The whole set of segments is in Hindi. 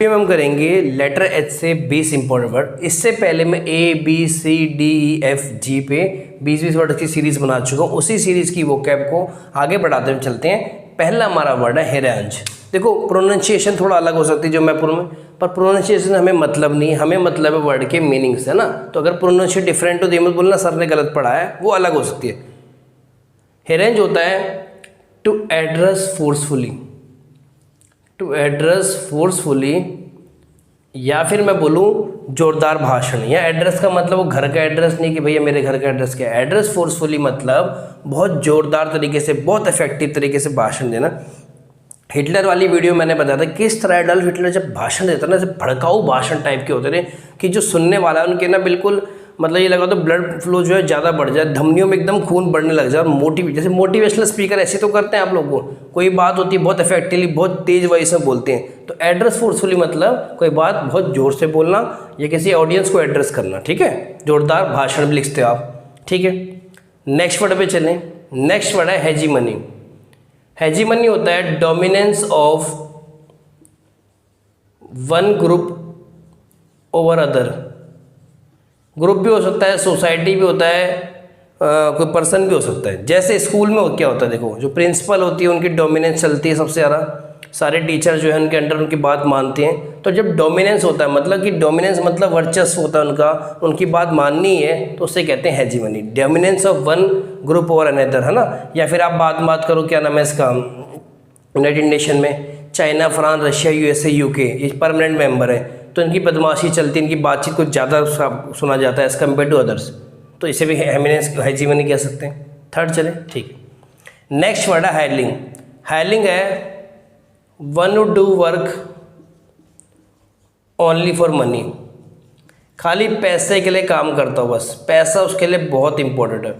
हम करेंगे लेटर एच से 20 इंपॉर्टेंट वर्ड। इससे पहले मैं ABCDEFG पे 20 वर्ड की सीरीज बना चुका हूँ। उसी सीरीज की वोकैब को आगे बढ़ाते हुए चलते हैं। पहला हमारा वर्ड है हेरेंज। देखो प्रोनाउंसिएशन थोड़ा अलग हो सकती है जो मैं पर प्रोनाउंसिएशन हमें मतलब नहीं, हमें मतलब है वर्ड के मीनिंग से, है ना। तो अगर प्रोनाउंसिएशन डिफरेंट हो तो ये मत बोलना सर ने गलत पढ़ा है, वो अलग हो सकती है। हेरेंज होता है to address forcefully, to address forcefully, या फिर मैं बोलूँ जोरदार भाषण। या एड्रेस का मतलब वो घर का एड्रेस नहीं कि भैया मेरे घर का एड्रेस क्या है। एड्रेस फोर्सफुली मतलब बहुत जोरदार तरीके से, बहुत इफेक्टिव तरीके से भाषण देना। हिटलर वाली वीडियो मैंने बताया था किस तरह एडल्फ हिटलर जब भाषण देता ना, जब भड़काऊ भाषण टाइप के होते थे कि जो सुनने वाला है उनके ना बिल्कुल मतलब ये लगा तो ब्लड फ्लो जो है ज़्यादा बढ़ जाए, धमनियों में एकदम खून बढ़ने लग जाए। जैसे मोटिवेशनल स्पीकर ऐसे तो करते हैं आप लोगों को, कोई बात होती है बहुत इफेक्टिवली, बहुत तेज वॉइस में बोलते हैं। तो एड्रेस फोर्सफुली मतलब कोई बात बहुत ज़ोर से बोलना या किसी ऑडियंस को एड्रेस करना, ठीक है। जोरदार भाषण भी लिखते हो आप, ठीक है। नेक्स्ट वर्ड पे चलें। नेक्स्ट वर्ड है हेजीमनी। हेजीमनी होता है dominance of one group over other. Group भी हो सकता है, सोसाइटी भी होता है, कोई पर्सन भी हो सकता है। जैसे स्कूल में क्या होता है, देखो जो प्रिंसिपल होती है उनकी डोमिनेंस चलती है सबसे ज़्यादा, सारे टीचर जो है उनके अंडर उनकी बात मानते हैं। तो जब डोमिनेंस होता है मतलब कि डोमिनेंस मतलब वर्चस्व होता है उनका, उनकी बात माननी है, तो उससे कहते हैं hegemony. Dominance of one group over another, है ना। या फिर आप बात करो क्या नाम है इसका, यूनाइटेड नेशन में China, France, Russia, USA, UK ये परमानेंट मेंबर है, तो इनकी बदमाशी चलती है, इनकी बातचीत कुछ ज़्यादा सुना जाता है एज़ कम्पेयर टू अदर्स, तो इसे भी हेजीमनी कह सकते हैं। थर्ड चले, ठीक है। नेक्स्ट वर्ड है हायरलिंग। हायरलिंग है one who do work only for money, खाली पैसे के लिए काम करता हो, बस पैसा उसके लिए बहुत इंपॉर्टेंट है।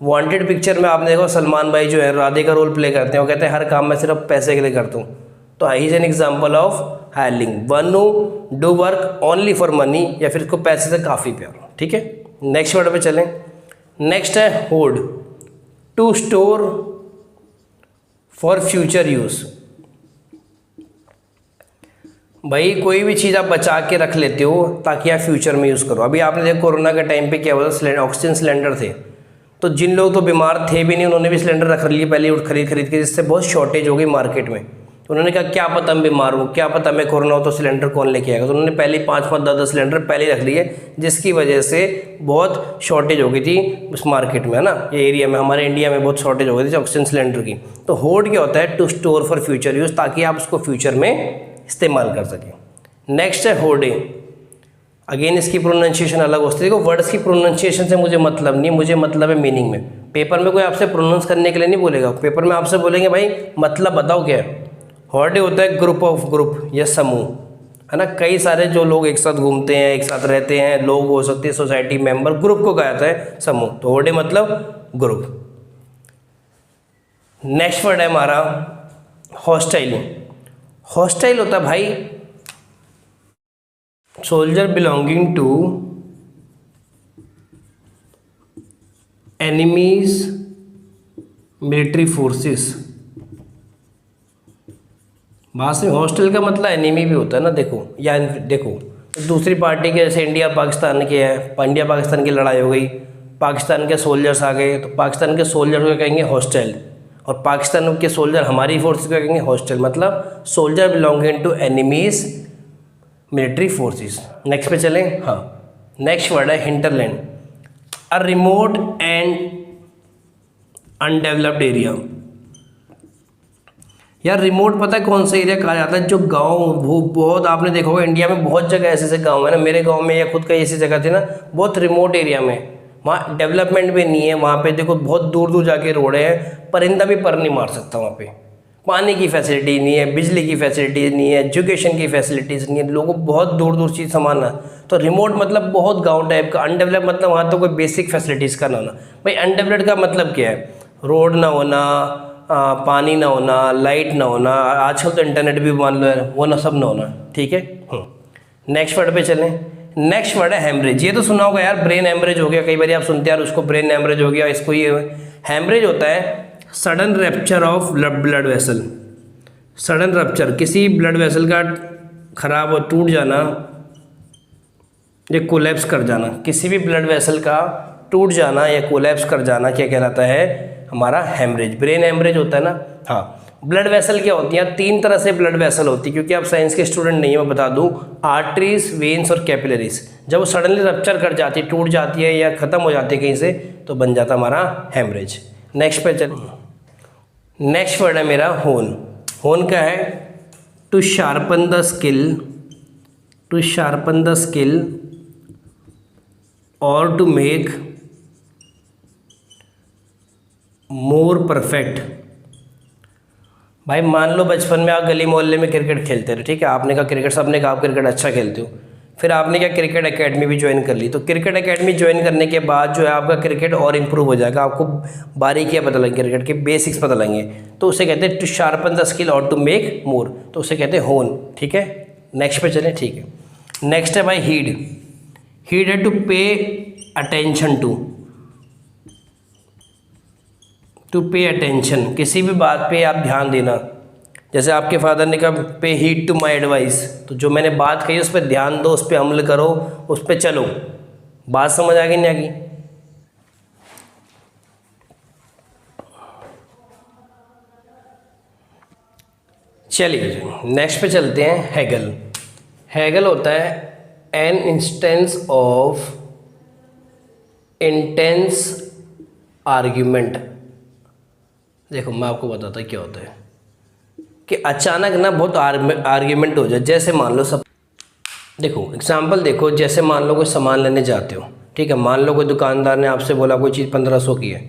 वांटेड पिक्चर में आपने देखो सलमान भाई जो है राधे का रोल प्ले करते हैं, वो कहते हैं हर काम में सिर्फ पैसे के लिए करता हूँ। तो he is an example of hireling, one who do work only for money, या फिर इसको पैसे से काफ़ी प्यार हो, ठीक है। नेक्स्ट वर्ड पे चलें। नेक्स्ट है hoard, to store for future use. भाई कोई भी चीज़ आप बचा के रख लेते हो ताकि आप फ्यूचर में यूज़ करो। अभी आपने देखा कोरोना के टाइम पे क्या हुआ था, ऑक्सीजन सिलेंडर थे, तो जिन लोग तो बीमार थे भी नहीं उन्होंने भी सिलेंडर रख लिए पहले खरीद के, जिससे बहुत शॉर्टेज हो गई मार्केट में। तो उन्होंने कहा क्या पता मैं बीमार हूँ, क्या पता मैं कोरोना हो तो सिलेंडर कौन लेके आएगा, तो उन्होंने पहले 5-5, 10-10 सिलेंडर पहले रख लिए, जिसकी वजह से बहुत शॉर्टेज हो गई थी उस मार्केट में, है ना। ये एरिया में, हमारे इंडिया में बहुत शॉर्टेज हो गई थी ऑक्सीजन सिलेंडर की। तो होर्ड क्या होता है, to store for future use, ताकि आप उसको फ्यूचर में इस्तेमाल कर सकें। नेक्स्ट है होर्डिंग। अगेन इसकी प्रोनाउंसिएशन अलग होती है। देखो वर्ड्स की प्रोनाउंसिएशन से मुझे मतलब नहीं, मुझे मतलब है मीनिंग में। पेपर में कोई आपसे प्रोनाउंस करने के लिए नहीं बोलेगा, पेपर में आपसे बोलेंगे भाई मतलब बताओ क्या है। होर्डिंग होता है ग्रुप ऑफ ग्रुप या समूह, है ना। कई सारे जो लोग एक साथ घूमते हैं, एक साथ रहते हैं, लोग हो सकते हैं सोसाइटी मेंबर, ग्रुप को कहा जाता है समूह। तो होर्डिंग मतलब ग्रुप। नेक्स्ट वर्ड है हमारा हॉस्टाइल। हॉस्टाइल होता है भाई soldier belonging to enemies military forces. वहाँ से हॉस्टाइल का मतलब एनिमी भी होता है ना। देखो या देखो दूसरी पार्टी के, जैसे इंडिया पाकिस्तान के है, इंडिया पाकिस्तान की लड़ाई हो गई, पाकिस्तान के सोल्जर्स आ गए, तो पाकिस्तान के सोल्जर को कहेंगे हॉस्टाइल, और पाकिस्तान के सोल्जर हमारी फोर्स को कहेंगे हॉस्टाइल, मतलब soldier belonging to enemies military forces. Next पे चलें। हाँ, नेक्स्ट वर्ड है hinterland, a remote and undeveloped area. यार रिमोट पता है कौन सा एरिया कहा जाता है, जो गांव बहुत आपने देखा होगा इंडिया में बहुत जगह ऐसे ऐसे गांव है ना, मेरे गांव में या खुद का ऐसी जगह थी ना, बहुत रिमोट एरिया में, वहाँ डेवलपमेंट भी नहीं है। वहाँ पे देखो बहुत दूर दूर जाके रोड है, परिंदा भी पर नहीं मार सकता वहाँ पे, पानी की फैसिलिटी नहीं है, बिजली की फैसिलिटीज़ नहीं है, एजुकेशन की फैसिलिटीज़ नहीं है, लोगों को बहुत दूर दूर चीज़ सामाना। तो रिमोट मतलब बहुत गांव टाइप का, अनडेवलप मतलब वहाँ तो कोई बेसिक फैसिलिटीज़ का ना होना। भाई अनडेवलप्ड का मतलब क्या है, रोड ना होना, पानी ना होना, लाइट ना होना, आजकल तो इंटरनेट भी मान लो वो ना, सब ना होना, ठीक है। नेक्स्ट वर्ड पे चलें। नेक्स्ट वर्ड है हैमरेज। ये तो सुना होगा यार, ब्रेन हैमरेज हो गया, कई बार आप सुनते हैं यार उसको ब्रेन हैमरेज हो गया, इसको ये हैमरेज होता है sudden rapture of blood vessel. Sudden rupture, किसी ब्लड वेसल का ख़राब हो, टूट जाना या कोलैप्स कर जाना, किसी भी ब्लड वेसल का टूट जाना या कोलैप्स कर जाना क्या कहलाता है? हमारा हेमरेज। ब्रेन हेमरेज होता है ना। हाँ, ब्लड वेसल क्या होती हैं? 3 तरह से ब्लड वेसल होती है, क्योंकि आप साइंस के स्टूडेंट नहीं है, मैं बता दूं, आर्टरीज, वेन्स और कैपिलरीज। जब वो सडनली रप्चर कर जाती है, टूट जाती है या ख़त्म हो जाती है कहीं से, तो बन जाता हमारा हेमरेज। नेक्स्ट पे चलिए। नेक्स्ट वर्ड है मेरा होन। होन क्या है? To sharpen the skill, to sharpen the skill और टू मेक मोर परफेक्ट। भाई मान लो बचपन में आप गली मोहल्ले में क्रिकेट खेलते रहे, ठीक है, आपने कहा क्रिकेट, सबने कहा आप क्रिकेट अच्छा खेलते हो, फिर आपने क्या क्रिकेट एकेडमी भी ज्वाइन कर ली। तो क्रिकेट एकेडमी ज्वाइन करने के बाद जो है आपका क्रिकेट और इम्प्रूव हो जाएगा, आपको बारीकियाँ पता लगेंगी, क्रिकेट के बेसिक्स पता लगेंगे। तो उसे कहते हैं टू शार्पन द स्किल और टू मेक मोर, तो उसे कहते हैं होन। ठीक है, नेक्स्ट पे चलें। ठीक है, नेक्स्ट है भाई हीड। हीड है to pay attention to pay attention, किसी भी बात पे आप ध्यान देना। जैसे आपके फादर ने कहा पे हीड टू माई एडवाइस, तो जो मैंने बात कही उस पर ध्यान दो, उस पर अमल करो, उस पर चलो। बात समझ आ गई नहीं आ गई? चलिए नेक्स्ट पे चलते हैं। हेगल। हेगल होता है an instance of intense argument. देखो मैं आपको बताता क्या होता है कि अचानक ना बहुत आर्ग्यूमेंट हो जाए। जैसे मान लो सब, देखो एग्जांपल देखो, जैसे मान लो कोई सामान लेने जाते हो, ठीक है, मान लो कोई दुकानदार ने आपसे बोला कोई चीज़ 1500 की है,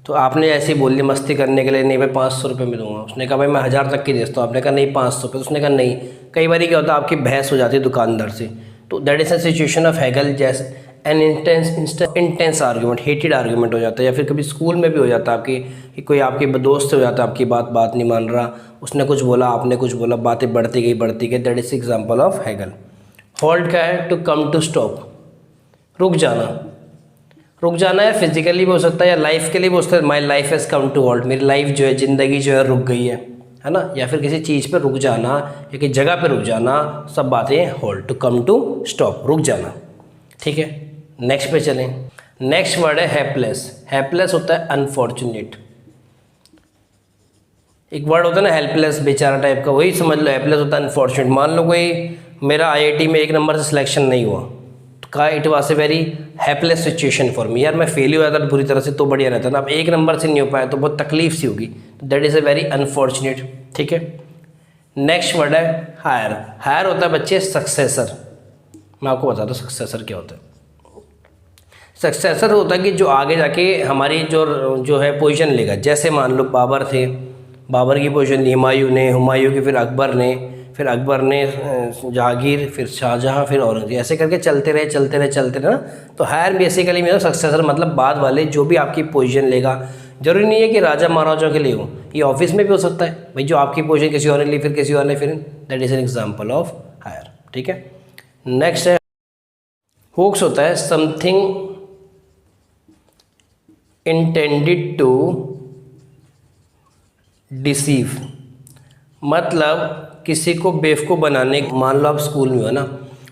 तो आपने ऐसे ही बोल दी मस्ती करने के लिए, नहीं भाई 500 रुपये में दूंगा। उसने कहा भाई मैं 1000 तक की देता हूँ, आपने कहा नहीं 500 रुपये, उसने कहा नहीं। कई बार क्या होता है आपकी बहस हो जाती है दुकानदार से, तो that is a situation of haggle, जैसे an intense argument, heated argument हो जाता है। या फिर कभी स्कूल में भी हो जाता है आपकी, कि कोई आपके दोस्त हो जाता है, आपकी बात नहीं मान रहा, उसने कुछ बोला, आपने कुछ बोला, बातें बढ़ती गई, that is example of Hegel. Halt का है टू कम टू स्टॉप, रुक जाना। रुक जाना है फिजिकली भी हो सकता है या लाइफ के लिए भी हो सकता है। My life has come to halt, मेरी लाइफ जो है, ज़िंदगी जो है रुक गई है ना। या फिर किसी चीज़ पर रुक जाना या किसी जगह पर रुक जाना, सब बातें halt, to come to stop, रुक जाना। ठीक है, नेक्स्ट पे चलें। नेक्स्ट वर्ड है हेल्पलेस। हेल्पलेस होता है अनफॉर्चुनेट। एक वर्ड होता है ना हेल्पलेस, बेचारा टाइप का, वही समझ लो हेल्पलेस होता है अनफॉर्चुनेट। मान लो कोई मेरा आईआईटी में 1 नंबर से सिलेक्शन नहीं हुआ, तो कहा it was a very helpless situation for me, यार मैं फेल हुआ था बुरी तरह से, तो बढ़िया रहता ना। अब 1 नंबर से नहीं हो पाया तो बहुत तकलीफ सी होगी, तो that is a very unfortunate. ठीक है, नेक्स्ट वर्ड है हायर। हायर होता है बच्चे सक्सेसर। मैं आपको बताता हूँ सक्सेसर क्या होता है। सक्सेसर होता है कि जो आगे जाके हमारी जो है पोजीशन लेगा। जैसे मान लो बाबर थे, बाबर की पोजीशन ली हुमायूं ने, हुमायूं की फिर अकबर ने, फिर अकबर ने जहांगीर, फिर शाहजहां, फिर औरंगजेब, ऐसे करके चलते रहे ना। तो हायर बेसिकली मेरा सक्सेसर मतलब बाद वाले जो भी आपकी पोजीशन लेगा। जरूरी नहीं है कि राजा महाराजाओं के लिए हो, ये ऑफिस में भी हो सकता है भाई, जो आपकी पोजीशन किसी और ने ली, फिर किसी और ने, फिर that is an example of hire. ठीक है, नेक्स्ट है होक्स। होता है समथिंग इंटेंडेड टू डिसीव, मतलब किसी को बेवकूफ़ बनाने। मान लो आप स्कूल में हो ना,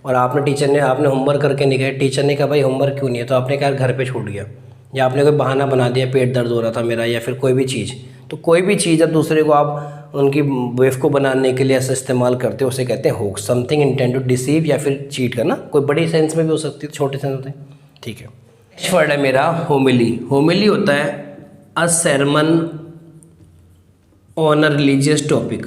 और आपने होमवर्क करके नहीं गए, टीचर ने कहा भाई होमवर्क क्यों नहीं है, तो आपने कहा घर पे छूट गया, या आपने कोई बहाना बना दिया, पेट दर्द हो रहा था मेरा, या फिर कोई भी चीज़। तो कोई भी चीज़ जब दूसरे को आप उनकी बेवकूफ़ बनाने के लिए ऐसा इस्तेमाल करते हो, उसे कहते हैं hoax. Something intended to deceive या फिर चीट करना, कोई बड़ी सेंस में भी हो सकती है, छोटे सेंस होते हैं। ठीक है, नेक्स्ट वर्ड है मेरा होमिली। होमिली होता है अ sermon on a religious topic.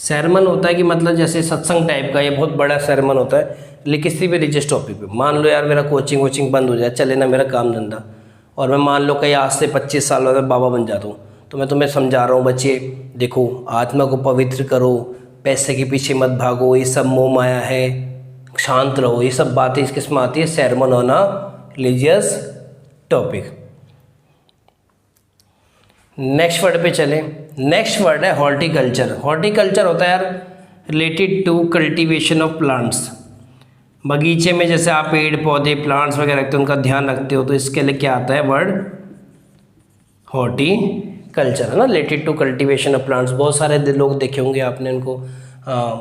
sermon होता है कि मतलब जैसे सत्संग टाइप का, ये बहुत बड़ा sermon होता है, लेकिन किसी भी रिलीजियस टॉपिक पे। मान लो यार मेरा कोचिंग बंद हो जाए, चले ना मेरा काम धंधा, और मैं मान लो कहीं आज से 25 साल बाद बाबा बन जाता हूँ, तो मैं तुम्हें समझा रहा हूँ बच्चे देखो आत्मा को पवित्र करो, पैसे के पीछे मत भागो, ये सब मोह माया है, शांत रहो, ये सब बातें इस किस्म आती है sermon on a religious topic. Next word पे चलें। नेक्स्ट वर्ड है हॉर्टिकल्चर। हॉर्टिकल्चर होता है यार related to cultivation of plants. बगीचे में जैसे आप पेड़ पौधे प्लांट्स वगैरह रखते हो, उनका ध्यान रखते हो, तो इसके लिए क्या आता है वर्ड हॉर्टिकल्चर। कल्चर है ना, related to cultivation of plants. बहुत सारे लोग देखे होंगे आपने उनको,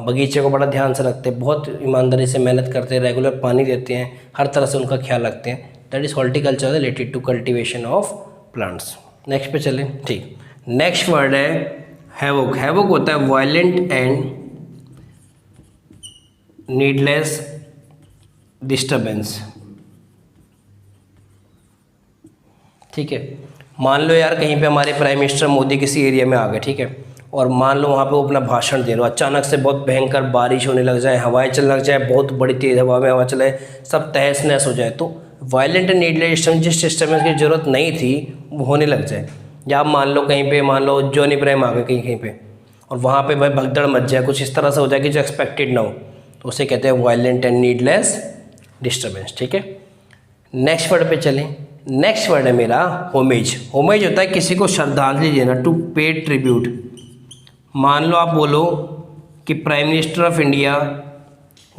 बगीचे को बड़ा ध्यान से रखते हैं, बहुत ईमानदारी से मेहनत करते हैं, रेगुलर पानी देते हैं, हर तरह से उनका ख्याल रखते हैं। That is horticulture related to cultivation of plants. Next पे चलें। ठीक, नेक्स्ट वर्ड है हैवोक। हैवोक होता है वायलेंट एंड नीडलेस डिस्टर्बेंस। ठीक है, मान लो यार कहीं पे हमारे प्राइम मिनिस्टर मोदी किसी एरिया में आ गए, ठीक है, और मान लो वहाँ पे वो अपना भाषण दे रहे हो, अचानक से बहुत भयंकर बारिश होने लग जाए, हवाएं चलने लग जाए, बहुत बड़ी तेज़ हवा में हवा चले, सब तहस नहस हो जाए, तो वायलेंट एंड नीडलेस डिस्टर्बेंस, जिस डिस्टर्बेंस की ज़रूरत नहीं थी वो होने लग जाए। या आप मान लो कहीं पे, मान लो जॉन इब्राहिम आ गए कहीं पे, और वहाँ पे भाई भगदड़ मच जाए, कुछ इस तरह से हो जाए कि जो एक्सपेक्टेड ना हो, तो उसे कहते हैं वायलेंट एंड नीडलेस डिस्टर्बेंस। ठीक है, नेक्स्ट वर्ड पे चलें। नेक्स्ट वर्ड है मेरा होमेज। होमेज होता है किसी को श्रद्धांजलि देना, टू पे ट्रिब्यूट। मान लो आप बोलो कि prime minister of India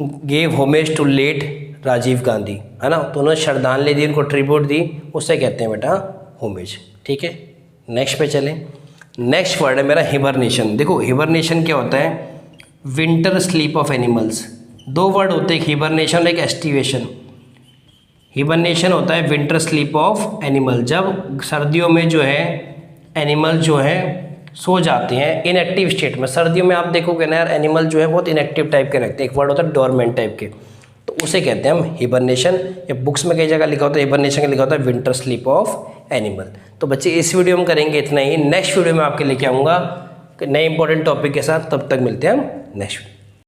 gave homage to late Rajiv Gandhi, है ना, तो उन्होंने श्रद्धांजलि दी, उनको ट्रिब्यूट दी, उससे कहते हैं बेटा होमेज। ठीक है, नेक्स्ट पे चलें। नेक्स्ट वर्ड है मेरा हिबरनेशन। देखो हिबरनेशन क्या होता है, विंटर स्लीप ऑफ एनिमल्स। दो वर्ड होते हैं, हिबरनेशन और एक एस्टिवेशन। हिबरनेशन होता है विंटर स्लीप ऑफ एनिमल, जब सर्दियों में जो है एनिमल जो है सो जाते हैं इनएक्टिव स्टेट में। सर्दियों में आप देखोगे ना यार, एनिमल जो है बहुत इनएक्टिव टाइप के रखते हैं, एक वर्ड होता है डोरमेंट टाइप के, तो उसे कहते हैं हम हिबरनेशन। या बुक्स में कई जगह लिखा होता है हिबरनेशन का, लिखा होता है विंटर स्लीप ऑफ एनिमल। तो बच्चे इस वीडियो में करेंगे इतना ही। नेक्स्ट वीडियो में आपके लेके आऊँगा नए इंपॉर्टेंट टॉपिक के साथ, तब तक मिलते हैं हम नेक्स्ट वीडियो।